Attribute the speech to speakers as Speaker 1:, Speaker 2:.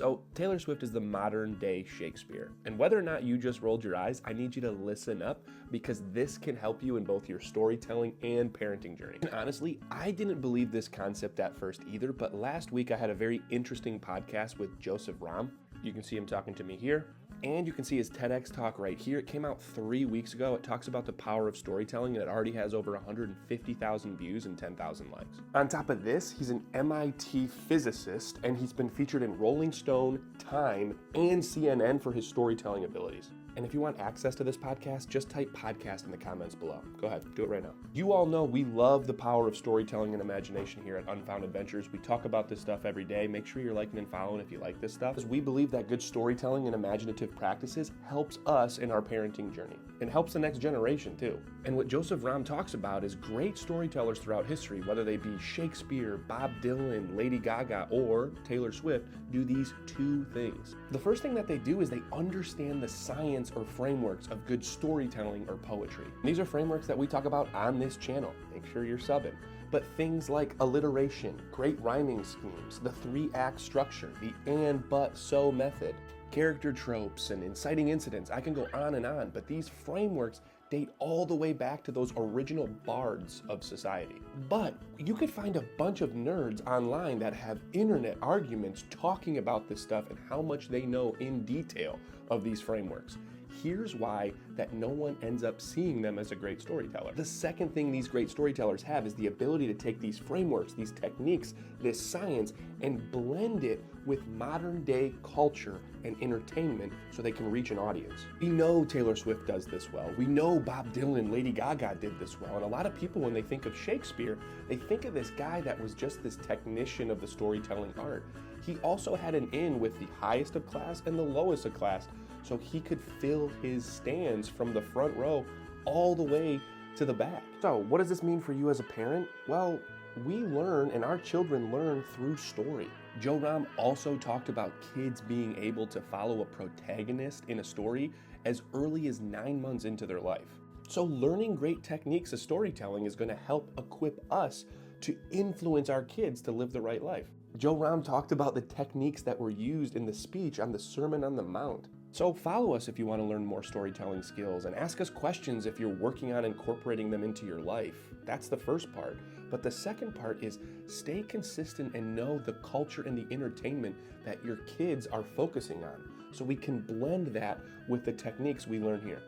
Speaker 1: So Taylor Swift is the modern day Shakespeare. And whether or not you just rolled your eyes, I need you to listen up because this can help you in both your storytelling and parenting journey. And honestly, I didn't believe this concept at first either, but last week I had a very interesting podcast with Joseph Rahm. You can see him talking to me here. And you can see his TEDx talk right here. It came out 3 weeks ago. It talks about the power of storytelling, and it already has over 150,000 views and 10,000 likes. On top of this, he's an MIT physicist, and he's been featured in Rolling Stone, Time, and CNN for his storytelling abilities. And if you want access to this podcast, just type podcast in the comments below. Go ahead, do it right now. You all know we love the power of storytelling and imagination here at Unfounded Ventures. We talk about this stuff every day. Make sure you're liking and following if you like this stuff, because we believe that good storytelling and imaginative practices helps us in our parenting journey and helps the next generation too. And what Joseph Rahm talks about is great storytellers throughout history, whether they be Shakespeare, Bob Dylan, Lady Gaga, or Taylor Swift, do these two things. The first thing that they do is they understand the science or frameworks of good storytelling or poetry. These are frameworks that we talk about on this channel. Make sure you're subbing. But things like alliteration, great rhyming schemes, the 3-act structure, the and, but, so method, character tropes, and inciting incidents. I can go on, but these frameworks date all the way back to those original bards of society. But you could find a bunch of nerds online that have internet arguments talking about this stuff and how much they know in detail of these frameworks. Here's why that no one ends up seeing them as a great storyteller. The second thing these great storytellers have is the ability to take these frameworks, these techniques, this science, and blend it with modern day culture and entertainment so they can reach an audience. We know Taylor Swift does this well. We know Bob Dylan, Lady Gaga did this well. And a lot of people, when they think of Shakespeare, they think of this guy that was just this technician of the storytelling art. He also had an in with the highest of class and the lowest of class, so he could fill his stands from the front row all the way to the back. So what does this mean for you as a parent? Well, we learn and our children learn through story. Joe Rahm also talked about kids being able to follow a protagonist in a story as early as 9 months into their life. So learning great techniques of storytelling is going to help equip us to influence our kids to live the right life. Joe Rahm talked about the techniques that were used in the speech on the Sermon on the Mount. So follow us if you want to learn more storytelling skills, and ask us questions if you're working on incorporating them into your life. That's the first part. But the second part is stay consistent and know the culture and the entertainment that your kids are focusing on, so we can blend that with the techniques we learn here.